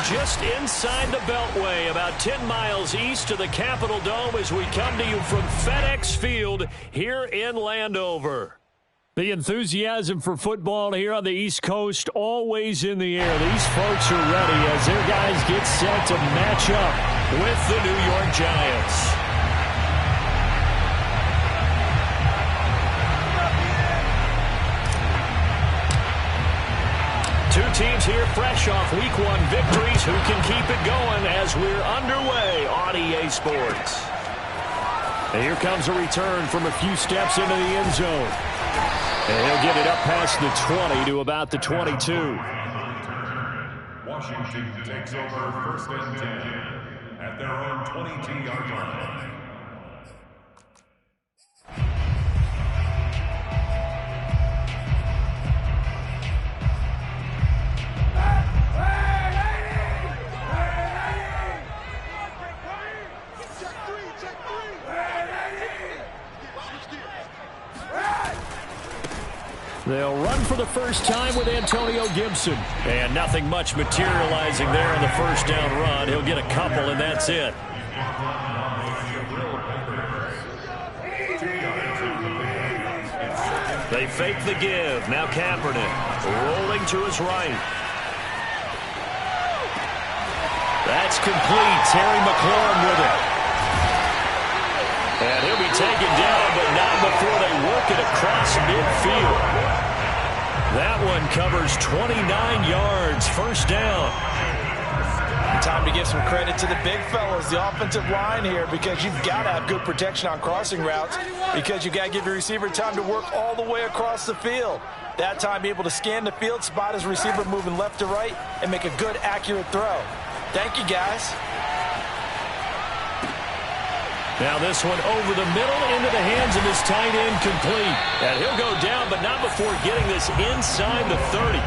just inside the Beltway, about 10 miles east of the Capitol Dome as we come to you from FedEx Field here in Landover. The enthusiasm for football here on the East Coast always in the air. These folks are ready as their guys get set to match up with the New York Giants. Two teams here fresh off Week 1 victories. Who can keep it going as we're underway on EA Sports? And here comes a return from a few steps into the end zone. And he'll get it up past the 20 to about the 22. Washington takes over 1st and 10 at their own 22-yard line. They'll run for the first time with Antonio Gibson. And nothing much materializing there on the first down run. He'll get a couple, and that's it. They fake the give. Now Kaepernick rolling to his right. That's complete. Terry McLaurin with it. And he'll be taken down, but not before they work it across midfield. That one covers 29 yards, first down. Time to give some credit to the big fellas, the offensive line here, because you've got to have good protection on crossing routes, because you've got to give your receiver time to work all the way across the field. That time, be able to scan the field, spot his receiver moving left to right, and make a good, accurate throw. Thank you, guys. Now this one over the middle into the hands of his tight end, complete. And he'll go down, but not before getting this inside the 30.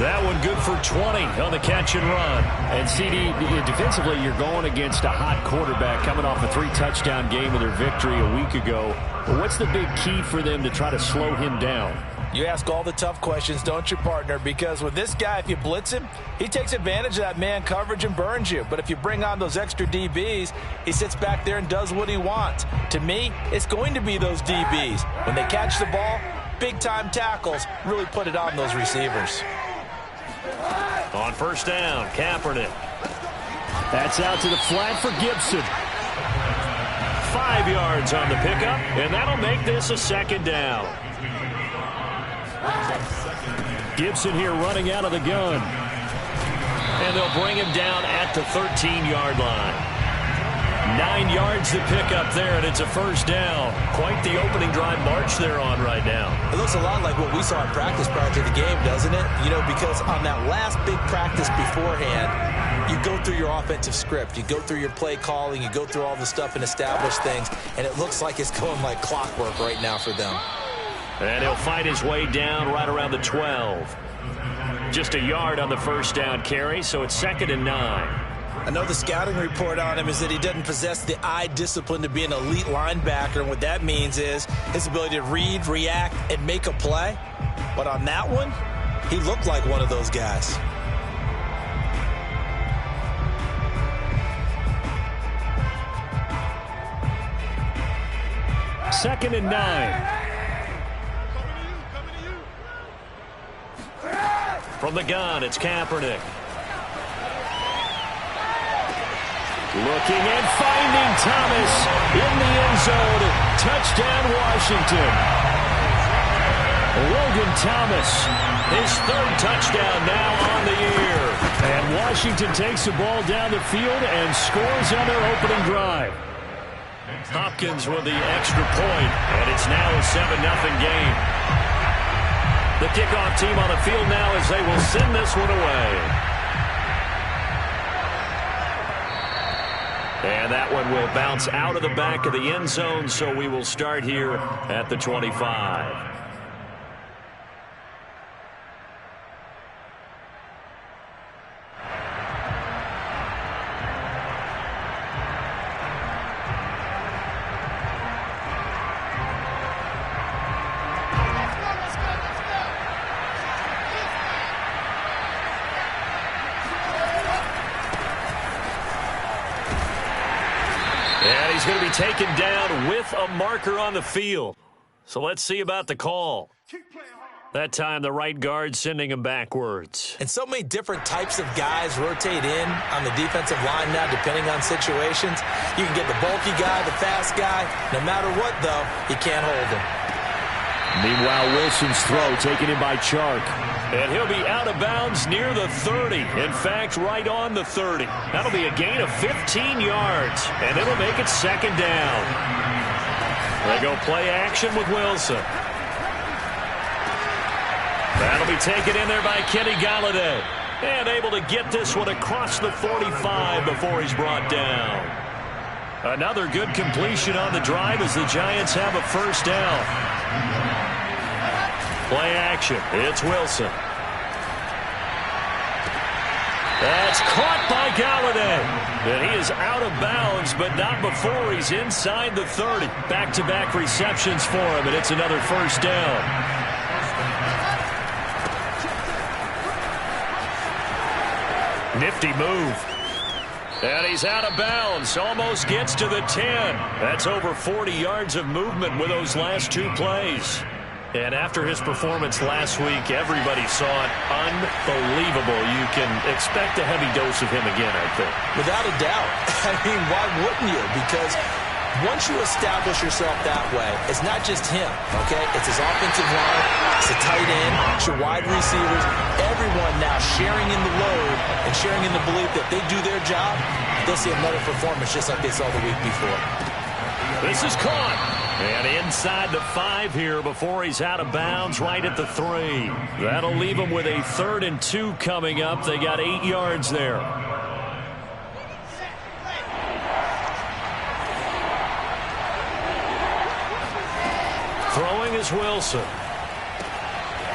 That one good for 20 on the catch and run. And CD, defensively, you're going against a hot quarterback coming off a 3-touchdown game with their victory a week ago. But what's the big key for them to try to slow him down? You ask all the tough questions, don't you, partner? Because with this guy, if you blitz him, he takes advantage of that man coverage and burns you. But if you bring on those extra DBs, he sits back there and does what he wants. To me, it's going to be those DBs. When they catch the ball, big-time tackles really put it on those receivers. On first down, Kaepernick. That's out to the flat for Gibson. 5 yards on the pickup, and that'll make this a second down. Gibson here running out of the gun. And they'll bring him down at the 13-yard line. 9 yards to pick up there, and it's a first down. Quite the opening drive march they're on right now. It looks a lot like what we saw in practice prior to the game, doesn't it? You know, because on that last big practice beforehand, you go through your offensive script. You go through your play calling. You go through all the stuff and establish things. And it looks like it's going like clockwork right now for them. And he'll fight his way down right around the 12. Just a yard on the first down carry, so it's 2nd and 9. I know the scouting report on him is that he doesn't possess the eye discipline to be an elite linebacker. And what that means is his ability to read, react, and make a play. But on that one, he looked like one of those guys. Second and 9. From the gun, it's Kaepernick. Looking and finding Thomas in the end zone. Touchdown, Washington. Logan Thomas, his 3rd touchdown now on the year. And Washington takes the ball down the field and scores on their opening drive. Hopkins with the extra point, and it's now a 7-0 game. The kickoff team on the field now as they will send this one away. And that one will bounce out of the back of the end zone, so we will start here at the 25. he's going to be taken down with a marker on the field. So let's see about the call. That time, the right guard sending him backwards. And so many different types of guys rotate in on the defensive line now, depending on situations. You can get the bulky guy, the fast guy. No matter what, though, he can't hold him. Meanwhile, Wilson's throw taken in by Chark. And he'll be out of bounds near the 30. In fact, right on the 30. That'll be a gain of 15 yards, and it'll make it second down. They go play action with Wilson. That'll be taken in there by Kenny Golladay. And able to get this one across the 45 before he's brought down. Another good completion on the drive as the Giants have a first down. Play action. It's Wilson. That's caught by Golladay. And he is out of bounds, but not before he's inside the 30. Back-to-back receptions for him, and it's another first down. Nifty move. And he's out of bounds. Almost gets to the 10. That's over 40 yards of movement with those last two plays. And after his performance last week, everybody saw it. Unbelievable. You can expect a heavy dose of him again, I think. Without a doubt. I mean, why wouldn't you? Because once you establish yourself that way, it's not just him, okay? It's his offensive line, it's the tight end, it's your wide receivers, everyone now sharing in the load and sharing in the belief that they do their job, they'll see another performance just like they saw the week before. This is caught. And inside the 5 here before he's out of bounds right at the 3. That'll leave him with a 3rd and 2 coming up. They got 8 yards there. Throwing is Wilson.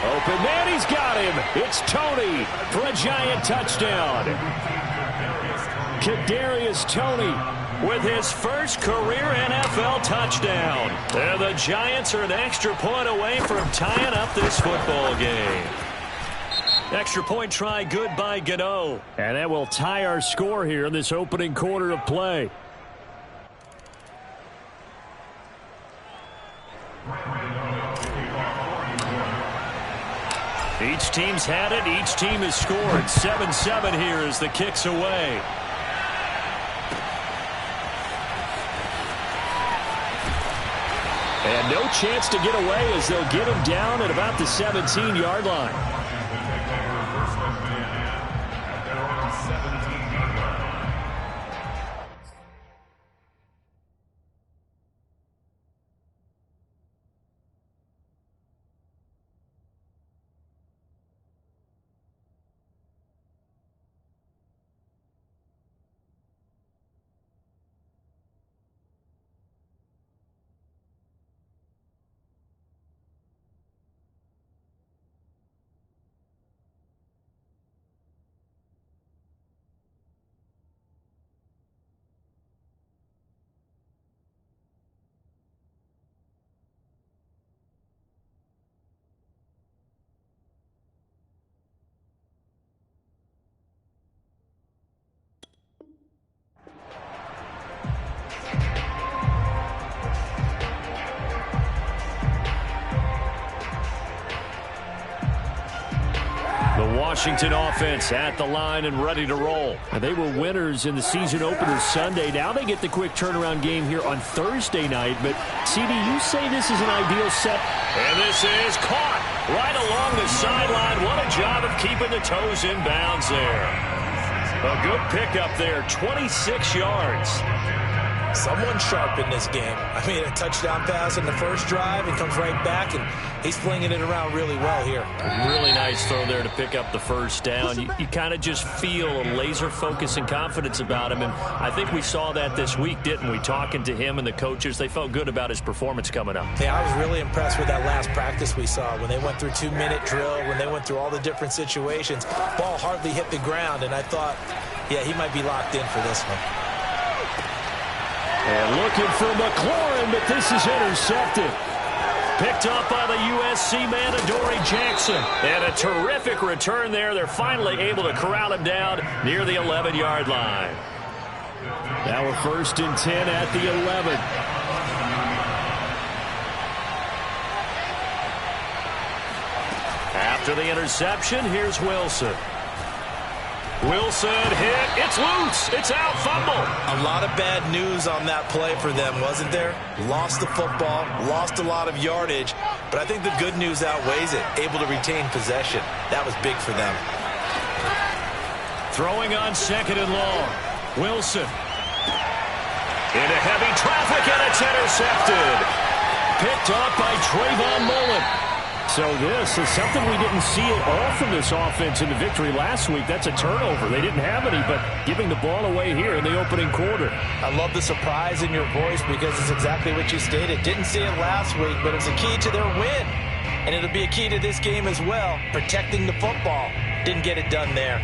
Open man, he's got him. It's Toney for a Giant touchdown. Kadarius Toney with his first career NFL touchdown. And the Giants are an extra point away from tying up this football game. Extra point try good by Gano. And that will tie our score here in this opening quarter of play. Each team's had it. Each team has scored. 7-7 here as the kick's away. And no chance to get away as they'll get him down at about the 17-yard line. Washington offense at the line and ready to roll. And they were winners in the season opener Sunday. Now they get the quick turnaround game here on Thursday night. But, CD, you say this is an ideal set. And this is caught right along the sideline. What a job of keeping the toes in bounds there. A good pickup there, 26 yards. Someone sharp in this game. I mean, a touchdown pass in the first drive, and comes right back, and he's flinging it around really well here. Really nice throw there to pick up the first down. You kind of just feel a laser focus and confidence about him, and I think we saw that this week, didn't we? Talking to him and the coaches, they felt good about his performance coming up. Yeah, I was really impressed with that last practice we saw when they went through 2-minute drill, when they went through all the different situations. Ball hardly hit the ground, and I thought, yeah, he might be locked in for this one. And looking for McLaurin, but this is intercepted. Picked up by the USC man, Adoree Jackson. And a terrific return there. They're finally able to corral him down near the 11-yard line. Now we're 1st and 10 at the 11. After the interception, here's Wilson. Wilson hit. It's loose. It's out. Fumble. A lot of bad news on that play for them, wasn't there? Lost the football, lost a lot of yardage, but I think the good news outweighs it. Able to retain possession. That was big for them. Throwing on 2nd and long. Wilson. Into heavy traffic, and it's intercepted. Picked up by Trayvon Mullen. So this is something we didn't see at all from this offense in the victory last week. That's a turnover. They didn't have any, but giving the ball away here in the opening quarter. I love the surprise in your voice because it's exactly what you stated. Didn't see it last week, but it's a key to their win. And it'll be a key to this game as well, protecting the football. Didn't get it done there.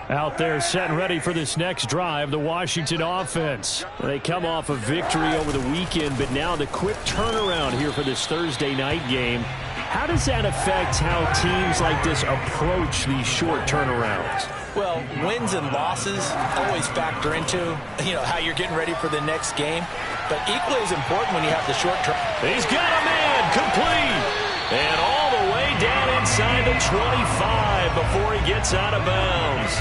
Out there set and ready for this next drive, the Washington offense. They come off a victory over the weekend, but now the quick turnaround here for this Thursday night game. How does that affect how teams like this approach these short turnarounds? Well, wins and losses always factor into, how you're getting ready for the next game. But equally as important when you have the short turn. He's got a man complete. And all the way down inside the 25 before he gets out of bounds.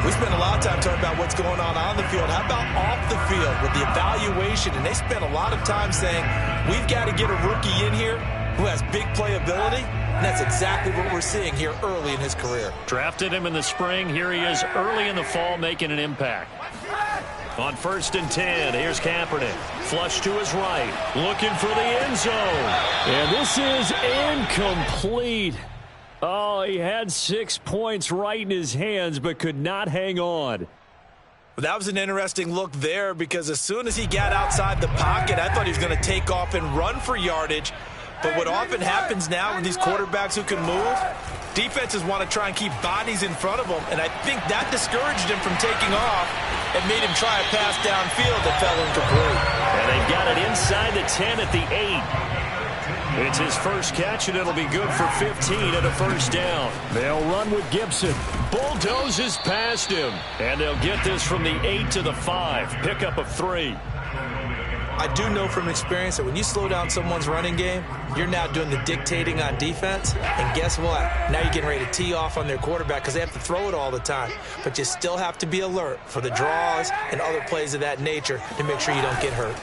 We spent a lot of time talking about what's going on the field. How about off the field with the evaluation? And they spent a lot of time saying, we've got to get a rookie in here who has big playability. And that's exactly what we're seeing here early in his career. Drafted him in the spring. Here he is early in the fall making an impact. On 1st and 10, here's Kaepernick. Flush to his right, looking for the end zone. And this is incomplete. Oh, he had 6 points right in his hands, but could not hang on. Well, that was an interesting look there because as soon as he got outside the pocket, I thought he was going to take off and run for yardage. But what often happens now with these quarterbacks who can move, defenses want to try and keep bodies in front of them, and I think that discouraged him from taking off and made him try a pass downfield that fell incomplete. And they've got it inside the 10 at the 8. It's his first catch, and it'll be good for 15 at a first down. They'll run with Gibson. Bulldozes past him, and they'll get this from the 8 to the 5. Pickup of 3. I do know from experience that when you slow down someone's running game, you're now doing the dictating on defense. And guess what? Now you're getting ready to tee off on their quarterback because they have to throw it all the time. But you still have to be alert for the draws and other plays of that nature to make sure you don't get hurt.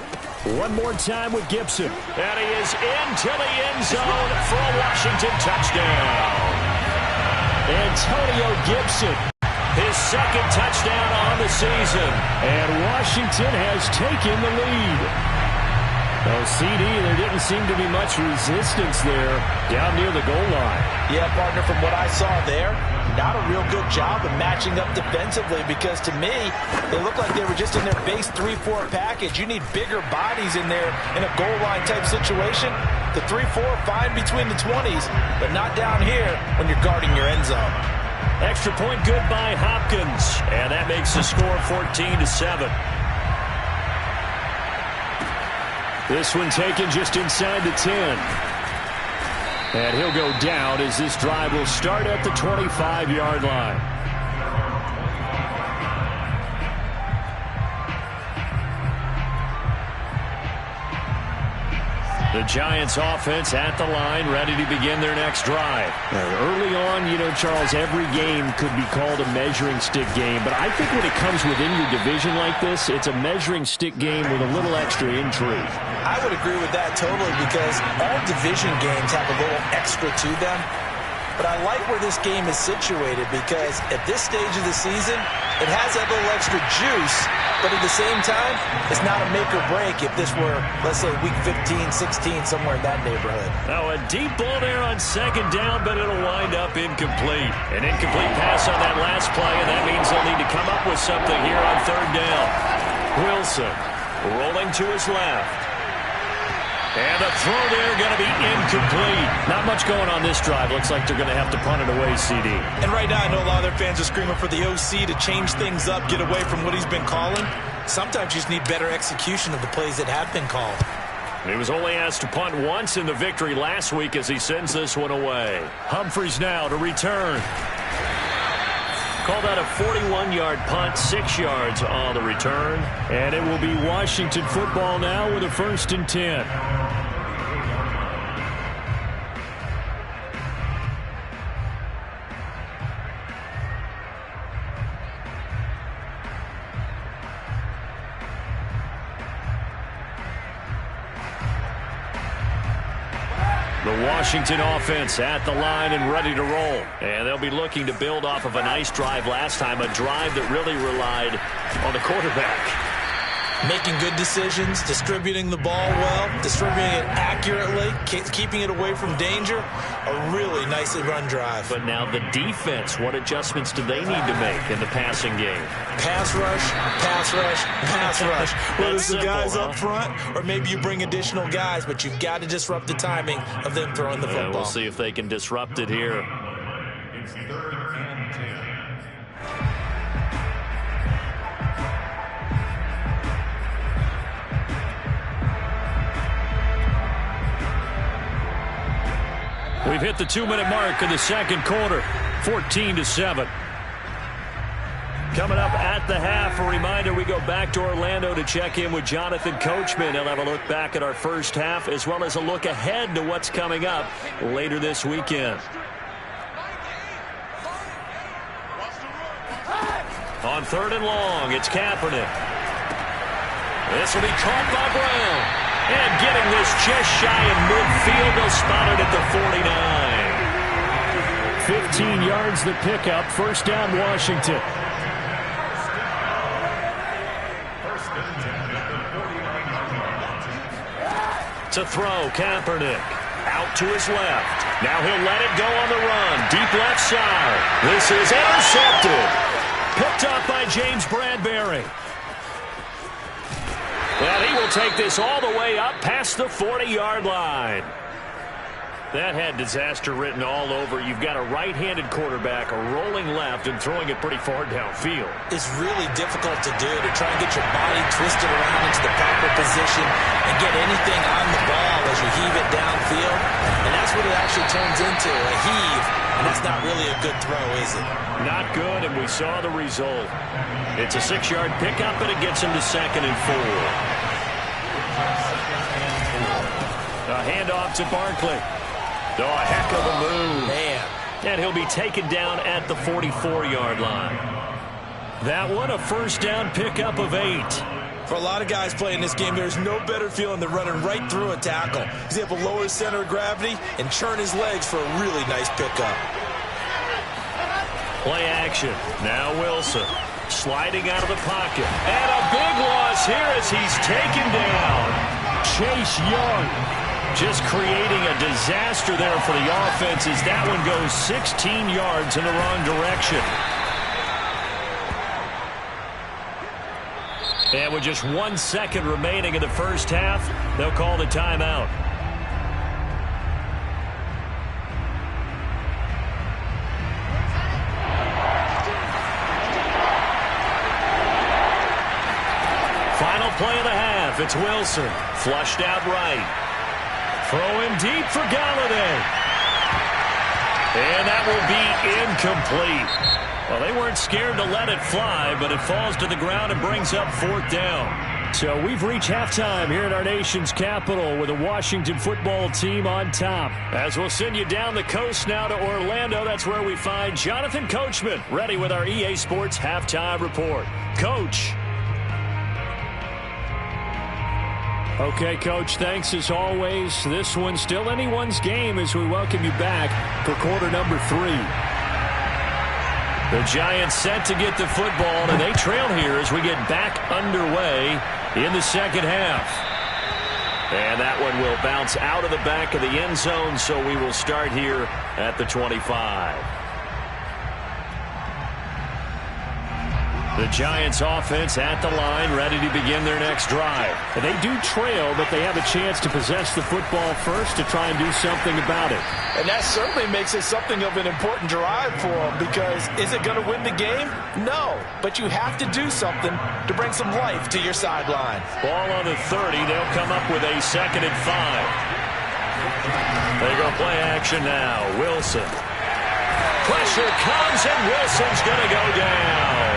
One more time with Gibson. And he is into the end zone for a Washington touchdown. Antonio Gibson, his second touchdown on the season. And Washington has taken the lead. Oh, CD, there didn't seem to be much resistance there down near the goal line. Yeah, partner, from what I saw there, not a real good job of matching up defensively because to me, they looked like they were just in their base 3-4 package. You need bigger bodies in there in a goal line type situation. The 3-4 fine between the 20s, but not down here when you're guarding your end zone. Extra point good by Hopkins, and that makes the score 14-7. This one taken just inside the 10. And he'll go down as this drive will start at the 25-yard line. The Giants offense at the line, ready to begin their next drive. Early on, Charles, every game could be called a measuring stick game. But I think when it comes within your division like this, it's a measuring stick game with a little extra intrigue. I would agree with that totally because all division games have a little extra to them. But I like where this game is situated because at this stage of the season, it has that little extra juice, but at the same time, it's not a make or break if this were, let's say, week 15, 16, somewhere in that neighborhood. Now, a deep ball there on second down, but it'll wind up incomplete. An incomplete pass on that last play, and that means they'll need to come up with something here on third down. Wilson rolling to his left. And the throw there going to be incomplete. Not much going on this drive. Looks like they're going to have to punt it away, CD. And right now I know a lot of their fans are screaming for the OC to change things up, get away from what he's been calling. Sometimes you just need better execution of the plays that have been called. He was only asked to punt once in the victory last week as he sends this one away. Humphries now to return. Call that a 41-yard punt, 6 yards on the return. And it will be Washington football now with a 1st and 10. The Washington offense at the line and ready to roll. And they'll be looking to build off of a nice drive last time, a drive that really relied on the quarterback. Making good decisions, distributing the ball well, distributing it accurately, keeping it away from danger. A really nicely run drive. But now the defense, what adjustments do they need to make in the passing game? Pass rush, pass rush, pass rush. Whether it's the simple, guys huh? up front or maybe you bring additional guys, but you've got to disrupt the timing of them throwing the football. We'll see if they can disrupt it here. It's 3rd and 10. We've hit the 2-minute mark in the second quarter, 14-7. Coming up at the half, a reminder, we go back to Orlando to check in with Jonathan Coachman. He'll have a look back at our first half as well as a look ahead to what's coming up later this weekend. On 3rd and long, it's Kaepernick. This will be caught by Brown. And getting this just shy of midfield, they'll spot it at the 49. 15 yards the pickup. 1st down, Washington. To throw, Kaepernick. Out to his left. Now he'll let it go on the run. Deep left side. This is intercepted. Picked up by James Bradbury. Well, he will take this all the way up past the 40-yard line. That had disaster written all over. You've got a right-handed quarterback rolling left and throwing it pretty far downfield. It's really difficult to do, to try and get your body twisted around into the proper position and get anything on the ball as you heave it downfield. And that's what it actually turns into, a heave. And that's not really a good throw, is it? Not good, and we saw the result. It's a 6-yard pickup, and it gets him to 2nd and 4. A handoff to Barkley. Oh, a heck of a move. Man. And he'll be taken down at the 44-yard line. That one, a 1st down pickup of 8. For a lot of guys playing this game, there's no better feeling than running right through a tackle. He's able to lower his center of gravity and churn his legs for a really nice pickup. Play action. Now Wilson sliding out of the pocket. And a big loss here as he's taken down. Chase Young just creating a disaster there for the offense as that one goes 16 yards in the wrong direction. And with just 1 second remaining in the first half, they'll call the timeout. Final play of the half. It's Wilson. Flushed out right. Throw in deep for Galladay. And that will be incomplete. Well, they weren't scared to let it fly, but it falls to the ground and brings up 4th down. So we've reached halftime here at our nation's capital with the Washington football team on top. As we'll send you down the coast now to Orlando, that's where we find Jonathan Coachman, ready with our EA Sports halftime report. Coach. Okay, Coach, thanks as always. This one's still anyone's game as we welcome you back for quarter number 3. The Giants set to get the football, and they trail here as we get back underway in the second half. And that one will bounce out of the back of the end zone, so we will start here at the 25. The Giants offense at the line, ready to begin their next drive. And they do trail, but they have a chance to possess the football first to try and do something about it. And that certainly makes it something of an important drive for them, because is it going to win the game? No, but you have to do something to bring some life to your sideline. Ball on the 30, they'll come up with a 2nd and 5. They go play action now. Wilson. Pressure comes, and Wilson's going to go down.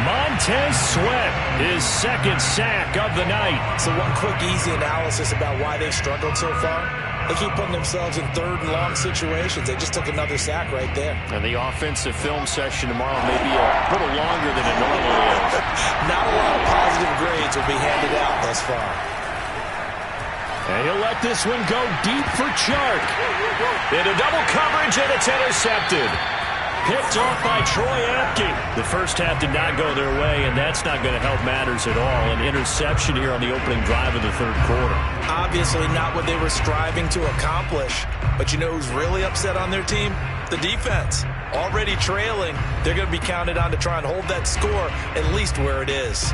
Montez Sweat, his second sack of the night. So one quick, easy analysis about why they struggled so far. They keep putting themselves in third and long situations. They just took another sack right there. And the offensive film session tomorrow may be a little longer than it normally is. Not a lot of positive grades will be handed out thus far. And he'll let this one go deep for Chark. Into double coverage, and it's intercepted. Picked off by Troy Apke. The first half did not go their way, and that's not going to help matters at all. An interception here on the opening drive of the third quarter. Obviously not what they were striving to accomplish. But you know who's really upset on their team? The defense. Already trailing, they're going to be counted on to try and hold that score at least where it is.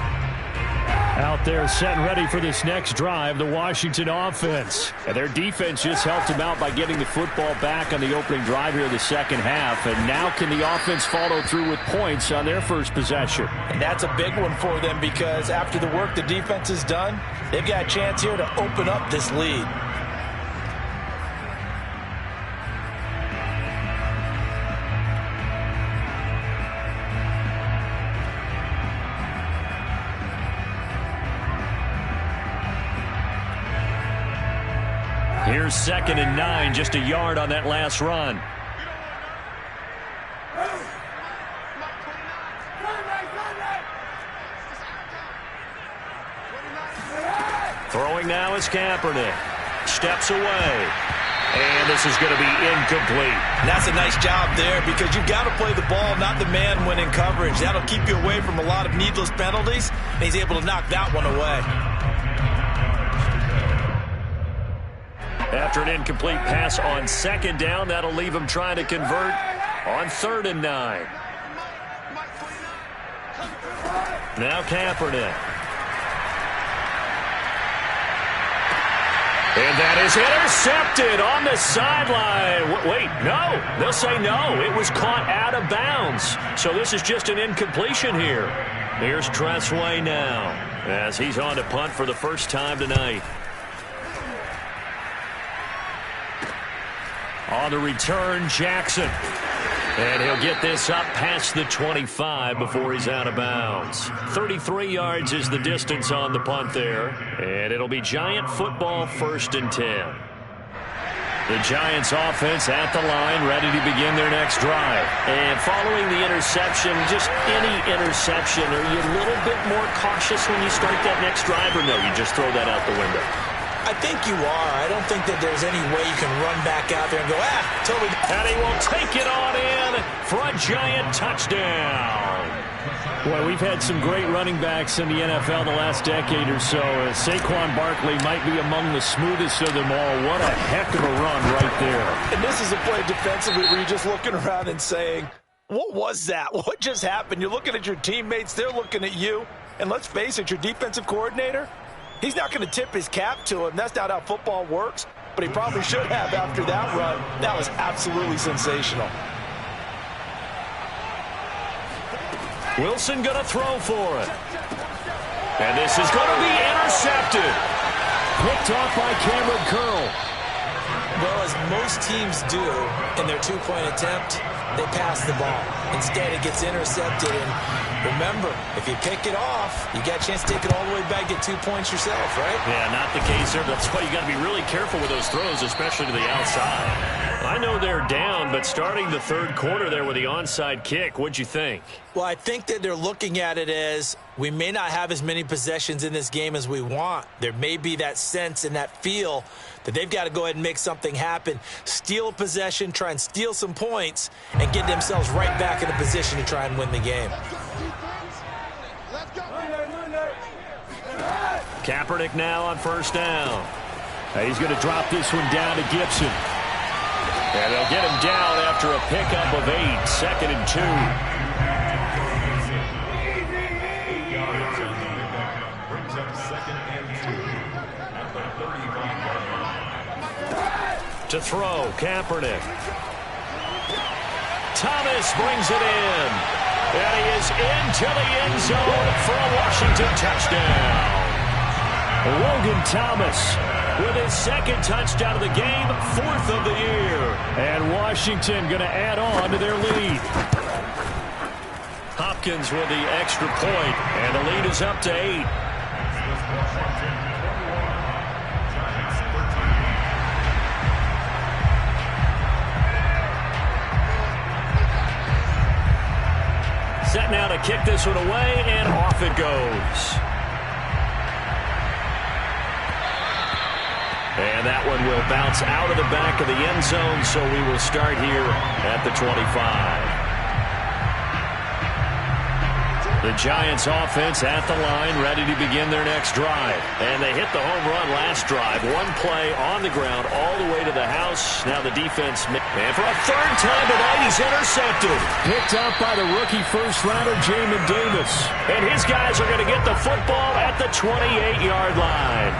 Out there set and ready for this next drive, the Washington offense. And their defense just helped them out by getting the football back on the opening drive here of the second half. And now can the offense follow through with points on their first possession? And that's a big one for them because after the work the defense has done, they've got a chance here to open up this lead. Here's 2nd and 9, just a yard on that last run. Throwing now is Kaepernick. Steps away. And this is going to be incomplete. And that's a nice job there because you've got to play the ball, not the man when in coverage. That'll keep you away from a lot of needless penalties. And he's able to knock that one away. After an incomplete pass on 2nd down, that'll leave him trying to convert on 3rd and 9. Now Kaepernick. And that is intercepted on the sideline. Wait, no. They'll say no. It was caught out of bounds. So this is just an incompletion here. Here's Tressway now as he's on to punt for the first time tonight. On the return, Jackson. And he'll get this up past the 25 before he's out of bounds. 33 yards is the distance on the punt there. And it'll be Giant football, 1st and 10. The Giants offense at the line, ready to begin their next drive. And following the interception, just any interception, are you a little bit more cautious when you start that next drive, or no, you just throw that out the window? I think you are. I don't think that there's any way you can run back out there and go, totally. And he will take it on in for a Giant touchdown. Well, we've had some great running backs in the NFL the last decade or so. Saquon Barkley might be among the smoothest of them all. What a heck of a run right there. And this is a play defensively where you're just looking around and saying, what was that? What just happened? You're looking at your teammates. They're looking at you. And let's face it, your defensive coordinator, he's not going to tip his cap to him. That's not how football works. But he probably should have after that run. That was absolutely sensational. Wilson going to throw for it. And this is going to be intercepted. Picked off by Cameron Curl. Well, as most teams do in their two-point attempt, they pass the ball. Instead, it gets intercepted. And remember, if you pick it off, you got a chance to take it all the way back, get 2 points yourself, right? Yeah, not the case there. That's why you got to be really careful with those throws, especially to the outside. I know they're down, but starting the third quarter there with the onside kick, what'd you think? Well, I think that they're looking at it as we may not have as many possessions in this game as we want. There may be that sense and that feel that they've got to go ahead and make something happen, steal a possession, try and steal some points, and get themselves right back in a position to try and win the game. Kaepernick now on 1st down. He's going to drop this one down to Gibson. And they'll get him down after a pickup of 8, 2nd and 2. Brings up 2nd and 2 at the 35-yard line. To throw, Kaepernick. Thomas brings it in. And he is into the end zone for a Washington touchdown. Logan Thomas with his 2nd touchdown of the game, 4th of the year. And Washington going to add on to their lead. Hopkins with the extra point, and the lead is up to 8. Set now to kick this one away, and off it goes. And that one will bounce out of the back of the end zone, so we will start here at the 25. The Giants offense at the line, ready to begin their next drive. And they hit the home run last drive. One play on the ground all the way to the house. Now the defense, and for a third time tonight, he's intercepted. Picked up by the rookie first-rounder, Jamin Davis. And his guys are going to get the football at the 28-yard line.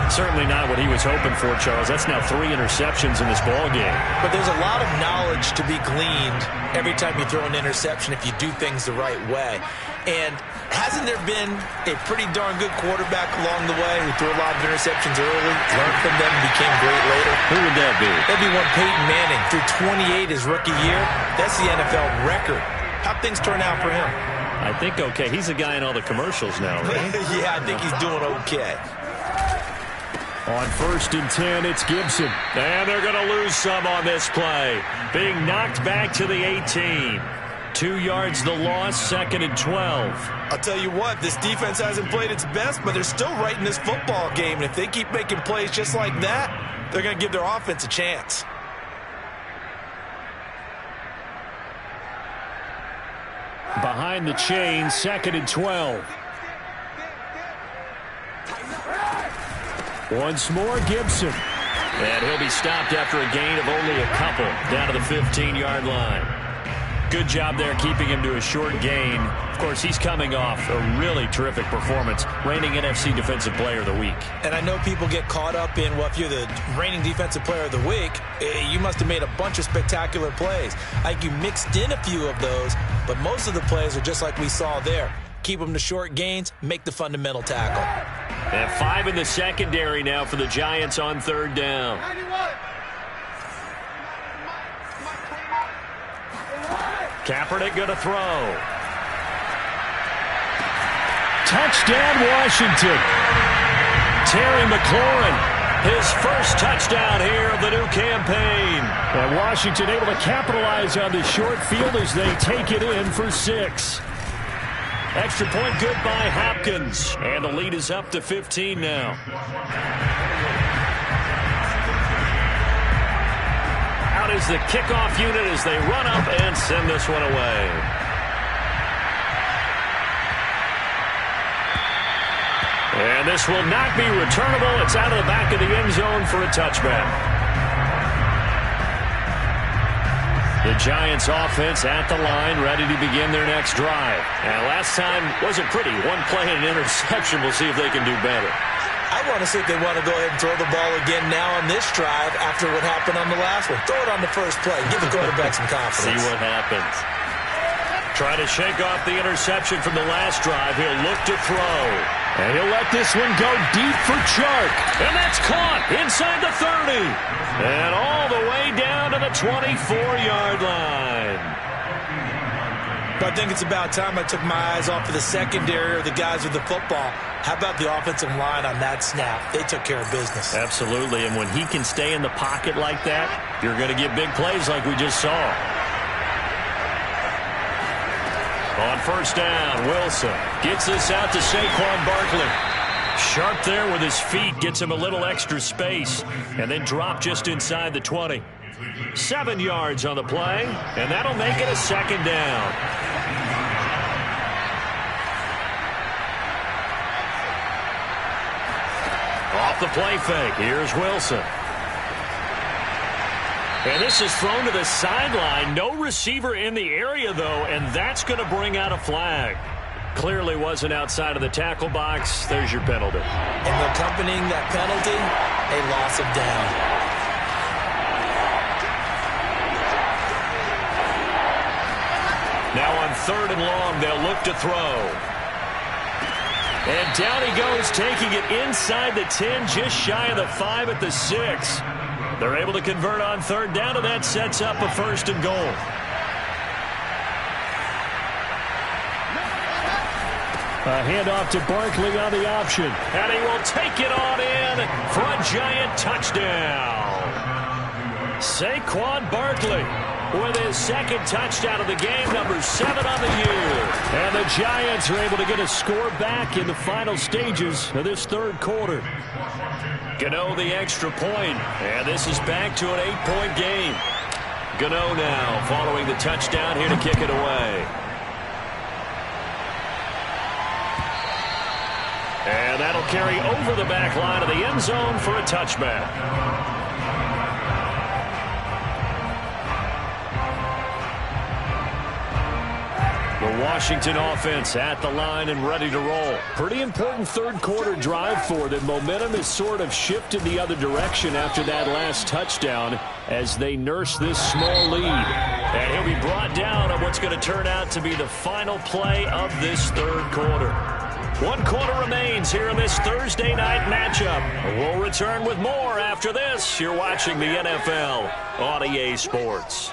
Certainly not what he was hoping for, Charles. That's now 3 interceptions in this ball game. But there's a lot of knowledge to be gleaned every time you throw an interception if you do things the right way. And hasn't there been a pretty darn good quarterback along the way who threw a lot of interceptions early, learned from them, and became great later? Who would that be? That'd be one Peyton Manning. Threw 28 his rookie year. That's the NFL record. How'd things turn out for him? I think okay. He's a guy in all the commercials now, right? Yeah, I think he's doing okay. On 1st and 10, it's Gibson. And they're going to lose some on this play. Being knocked back to the 18. 2 yards the loss, 2nd and 12. I'll tell you what, this defense hasn't played its best, but they're still right in this football game. And if they keep making plays just like that, they're going to give their offense a chance. Behind the chain, 2nd and 12. Once more, Gibson. And he'll be stopped after a gain of only a couple down to the 15-yard line. Good job there keeping him to a short gain. Of course, he's coming off a really terrific performance, reigning NFC Defensive Player of the Week. And I know people get caught up in, well, if you're the reigning Defensive Player of the Week, you must have made a bunch of spectacular plays. I think you mixed in a few of those, but most of the plays are just like we saw there. Keep them to short gains, make the fundamental tackle. And 5 in the secondary now for the Giants on 3rd down. Kaepernick going to throw. Touchdown, Washington. Terry McLaurin, his first touchdown here of the new campaign. And Washington able to capitalize on the short field as they take it in for 6. Extra point good by Hopkins. And the lead is up to 15 now. Out is the kickoff unit as they run up and send this one away. And this will not be returnable. It's out of the back of the end zone for a touchback. The Giants offense at the line, ready to begin their next drive. And last time wasn't pretty. One play and an interception. We'll see if they can do better. I want to see if they want to go ahead and throw the ball again now on this drive after what happened on the last one. Throw it on the first play. Give the quarterback some confidence. See what happens. Try to shake off the interception from the last drive. He'll look to throw. And he'll let this one go deep for Chark. And that's caught inside the 30. And all the way down to the 24-yard line. But I think it's about time I took my eyes off of the secondary or the guys with the football. How about the offensive line on that snap? They took care of business. Absolutely. And when he can stay in the pocket like that, you're going to get big plays like we just saw. On 1st down, Wilson gets this out to Saquon Barkley. Sharp there with his feet, gets him a little extra space, and then drop just inside the 20. 7 yards on the play, and that'll make it a 2nd down. Off the play fake, here's Wilson. And this is thrown to the sideline. No receiver in the area, though, and that's going to bring out a flag. Clearly wasn't outside of the tackle box. There's your penalty. And accompanying that penalty, a loss of down. Now on 3rd and long, they'll look to throw. And down he goes, taking it inside the 10, just shy of the 5 at the 6. They're able to convert on third down, and that sets up a 1st and goal. A handoff to Barkley on the option. And he will take it on in for a Giant touchdown. Saquon Barkley with his 2nd touchdown of the game, number 7 on the year. And the Giants are able to get a score back in the final stages of this 3rd quarter. Gano the extra point, and this is back to an 8-point game. Gano now following the touchdown here to kick it away. And that'll carry over the back line of the end zone for a touchback. The Washington offense at the line and ready to roll. Pretty important 3rd quarter drive for them. Momentum has sort of shifted the other direction after that last touchdown as they nurse this small lead. And he'll be brought down on what's going to turn out to be the final play of this 3rd quarter. 1 quarter remains here in this Thursday night matchup. We'll return with more after this. You're watching the NFL on EA Sports.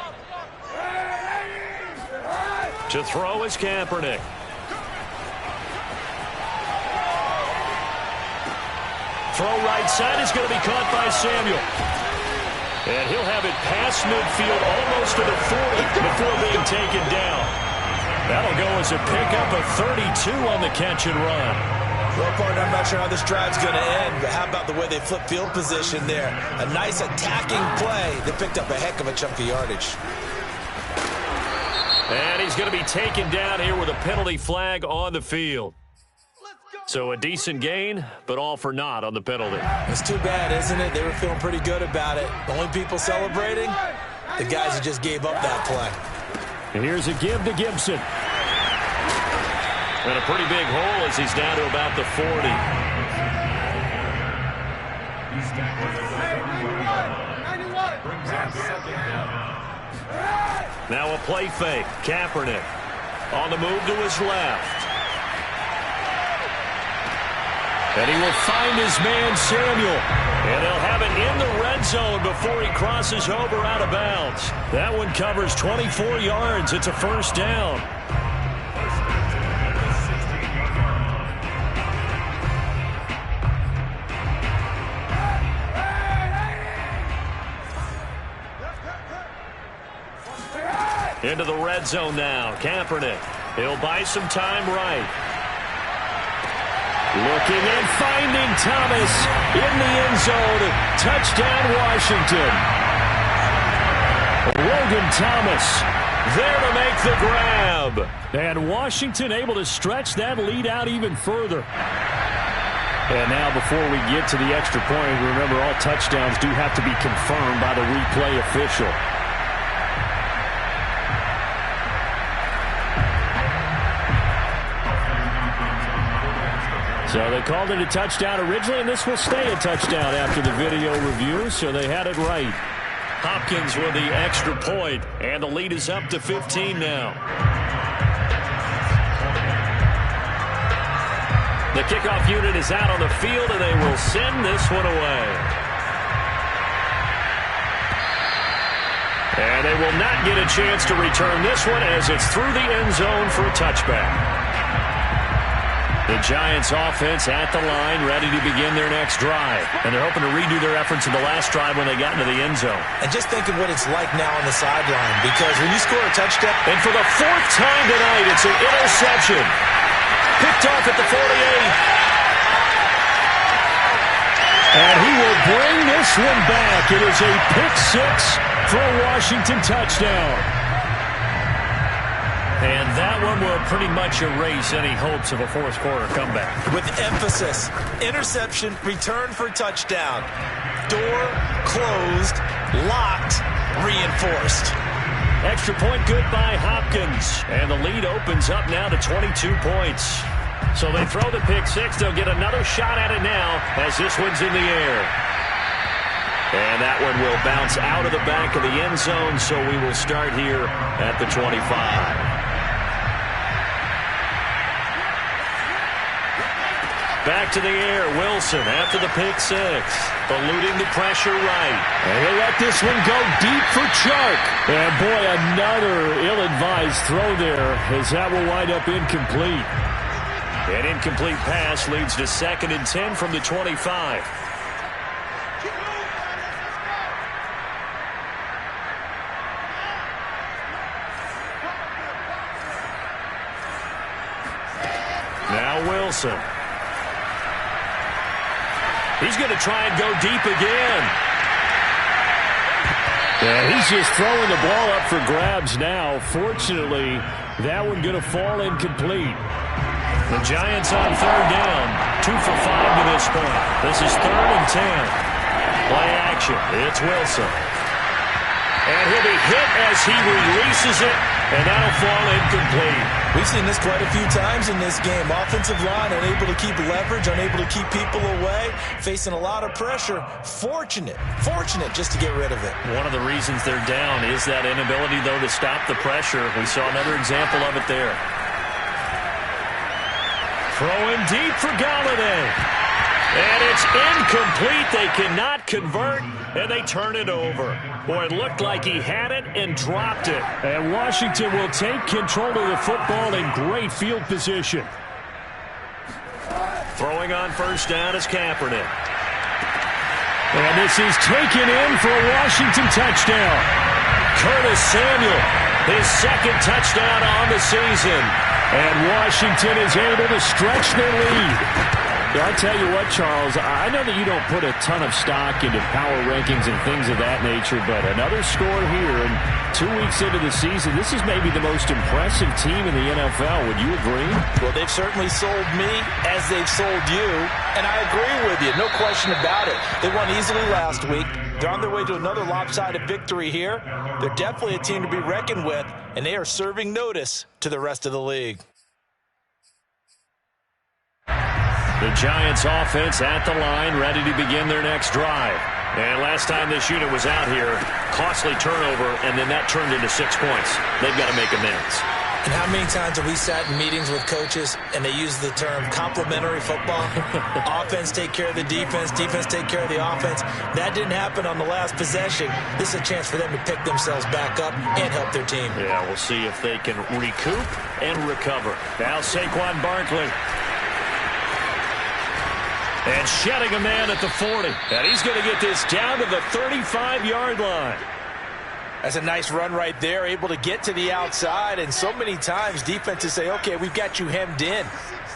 To throw is Kaepernick. Throw right side is going to be caught by Samuel. And he'll have it past midfield almost to the 40 before being taken down. That'll go as a pickup of 32 on the catch and run. Well, partner, I'm not sure how this drive's going to end, but how about the way they flip field position there? A nice attacking play. They picked up a heck of a chunk of yardage. And he's going to be taken down here with a penalty flag on the field. So a decent gain, but all for naught on the penalty. It's too bad, isn't it? They were feeling pretty good about it. The only people celebrating, the guys who just gave up that play. And here's a give to Gibson. And a pretty big hole as he's down to about the 40. Now a play fake. Kaepernick on the move to his left. And he will find his man, Samuel. And he'll have it in the red zone before he crosses over out of bounds. That one covers 24 yards. It's a 1st down. Into the red zone now. Kaepernick. He'll buy some time right. Looking and finding Thomas in the end zone. Touchdown, Washington. Logan Thomas there to make the grab. And Washington able to stretch that lead out even further. And now before we get to the extra point, remember all touchdowns do have to be confirmed by the replay official. So they called it a touchdown originally, and this will stay a touchdown after the video review, so they had it right. Hopkins with the extra point, and the lead is up to 15 now. The kickoff unit is out on the field, and they will send this one away. And they will not get a chance to return this one as it's through the end zone for a touchback. The Giants offense at the line, ready to begin their next drive. And they're hoping to redo their efforts in the last drive when they got into the end zone. And just think of what it's like now on the sideline, because when you score a touchdown... And for the 4th time tonight, it's an interception. Picked off at the 48. And he will bring this one back. It is a pick 6 for a Washington touchdown. And that one will pretty much erase any hopes of a 4th quarter comeback. With emphasis, interception, return for touchdown. Door closed, locked, reinforced. Extra point good by Hopkins. And the lead opens up now to 22 points. So they throw the pick 6. They'll get another shot at it now as this one's in the air. And that one will bounce out of the back of the end zone, so we will start here at the 25. back to the air. Wilson after the pick six. Eluding the pressure right. And he'll let this one go deep for Chark. And boy, another ill-advised throw there as that will wind up incomplete. An incomplete pass leads to 2nd and 10 from the 25. Now Wilson. He's going to try and go deep again. And he's just throwing the ball up for grabs now. Fortunately, that one going to fall incomplete. The Giants on 3rd down. 2 for 5 to this point. This is 3rd and 10. Play action. It's Wilson. And he'll be hit as he releases it, and that'll fall incomplete. We've seen this quite a few times in this game. Offensive line unable to keep leverage, unable to keep people away, facing a lot of pressure. Fortunate just to get rid of it. One of the reasons they're down is that inability, though, to stop the pressure. We saw another example of it there. Throwing deep for Galladay. And it's incomplete. They cannot convert, and they turn it over. Boy, it looked like he had it and dropped it. And Washington will take control of the football in great field position. Throwing on 1st down is Kaepernick. And this is taken in for a Washington touchdown. Curtis Samuel, his 2nd touchdown on the season. And Washington is able to stretch their lead. I'll tell you what, Charles, I know that you don't put a ton of stock into power rankings and things of that nature, but another score here, and 2 weeks into the season, this is maybe the most impressive team in the NFL. Would you agree? Well, they've certainly sold me as they've sold you, and I agree with you, no question about it. They won easily last week. They're on their way to another lopsided victory here. They're definitely a team to be reckoned with, and they are serving notice to the rest of the league. The Giants offense at the line, ready to begin their next drive. And last time this unit was out here, costly turnover, and then that turned into 6 points. They've got to make amends. And how many times have we sat in meetings with coaches and they use the term complementary football? Offense take care of the defense, defense take care of the offense. That didn't happen on the last possession. This is a chance for them to pick themselves back up and help their team. Yeah, we'll see if they can recoup and recover. Now Saquon Barkley. And shedding a man at the 40. And he's going to get this down to the 35-yard line. That's a nice run right there, able to get to the outside. And so many times defenses say, okay, we've got you hemmed in.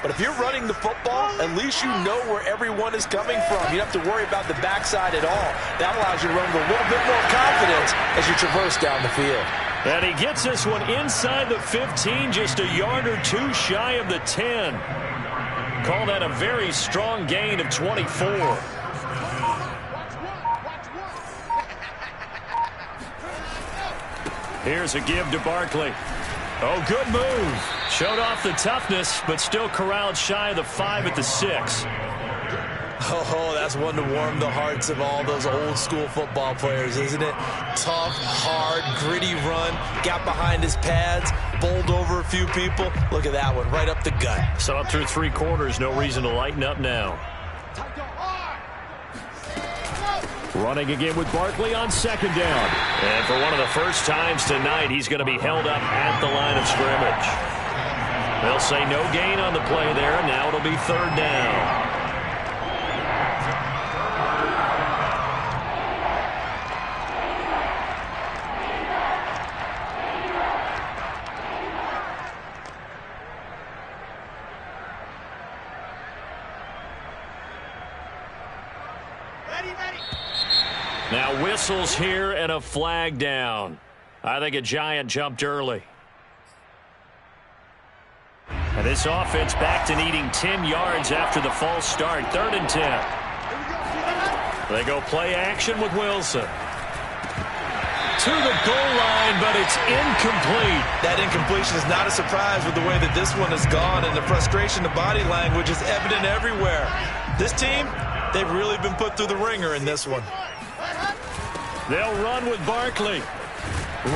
But if you're running the football, at least you know where everyone is coming from. You don't have to worry about the backside at all. That allows you to run with a little bit more confidence as you traverse down the field. And he gets this one inside the 15, just a yard or two shy of the 10. Call that a very strong gain of 24. Here's a give to Barkley. Oh, good move. Showed off the toughness, but still corralled shy of the 5 at the 6. Oh, that's one to warm the hearts of all those old school football players, isn't it? Tough, hard, gritty run. Got behind his pads, bowled over a few people. Look at that one, right up the gut. So up through 3 quarters, no reason to lighten up now. Running again with Barkley on 2nd down. And for one of the first times tonight, he's going to be held up at the line of scrimmage. They'll say no gain on the play there, and now it'll be 3rd down. Now whistles here and a flag down. I think a Giant jumped early. And this offense back to needing 10 yards after the false start. 3rd and 10. They go play action with Wilson. To the goal line, but it's incomplete. That incompletion is not a surprise with the way that this one has gone, and the frustration, the body language is evident everywhere. This team, they've really been put through the ringer in this one. They'll run with Barkley.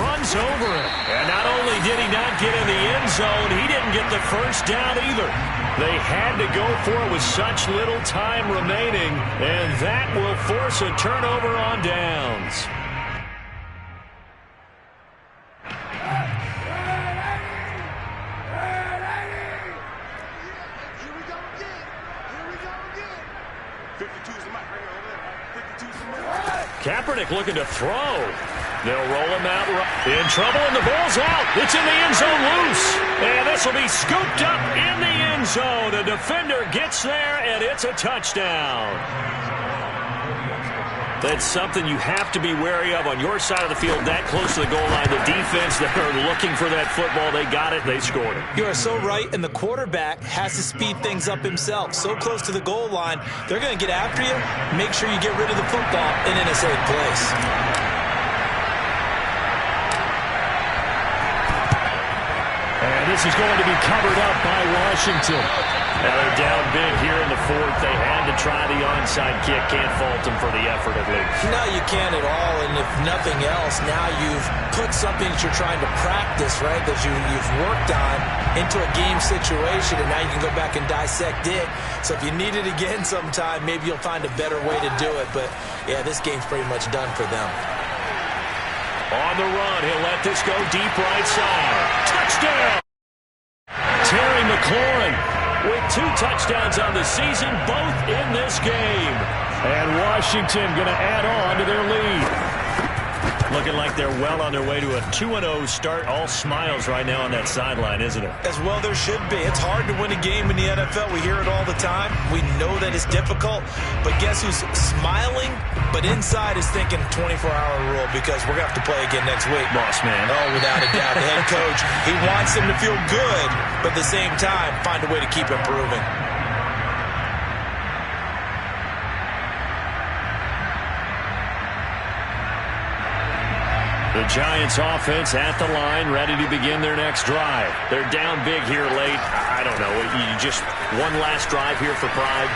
runs over it. And not only did he not get in the end zone, he didn't get the first down either. They had to go for it with such little time remaining, and that will force a turnover on downs. Kaepernick looking to throw. They'll roll him out. In trouble, and the ball's out. It's in the end zone loose. And this will be scooped up in the end zone. A defender gets there, and it's a touchdown. That's something you have to be wary of on your side of the field, that close to the goal line. The defense, they're looking for that football. They got it. They scored it. You are so right, and the quarterback has to speed things up himself. So close to the goal line, they're going to get after you. Make sure you get rid of the football and in a safe place. And this is going to be covered up by Washington. Now they're down big here in the fourth. They had to try the onside kick. Can't fault them for the effort, at least. No, you can't at all. And if nothing else, now you've put something that you're trying to practice, right, that you've worked on into a game situation, and now you can go back and dissect it. So if you need it again sometime, maybe you'll find a better way to do it. But, yeah, this game's pretty much done for them. On the run, he'll let this go deep right side. Touchdown! Terry McLaurin with 2 touchdowns on the season, both in this game. And Washington going to add on to their lead. Looking like they're well on their way to a 2-0 start. All smiles right now on that sideline, isn't it? As well there should be. It's hard to win a game in the NFL. We hear it all the time. We know that it's difficult. But guess who's smiling? But inside is thinking 24-hour rule, because we're going to have to play again next week. Boss man. Oh, without a doubt. The head coach, he wants them to feel good, but at the same time, find a way to keep improving. The Giants offense at the line, ready to begin their next drive. They're down big here late. I don't know. You just one last drive here for pride.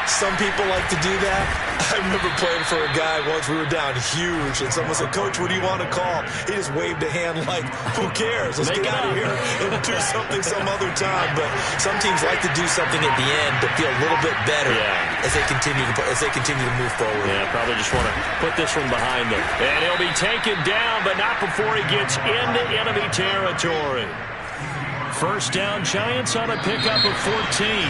Some people like to do that. I remember playing for a guy once. We were down huge, and someone said, "Coach, what do you want to call?" He just waved a hand like, "Who cares? Let's get out of here and do something some other time." But some teams like to do something at the end to feel a little bit better as they continue to move forward. Yeah, probably just want to put this one behind them. And he'll be taken down, but not before he gets into enemy territory. First down, Giants on a pickup of 14.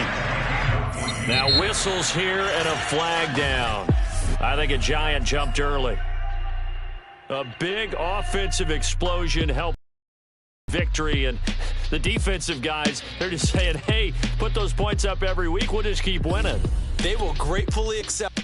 Now whistles here and a flag down. I think a Giant jumped early. A big offensive explosion helped victory, and the defensive guys, they're just saying, hey, put those points up every week. We'll just keep winning. They will gratefully accept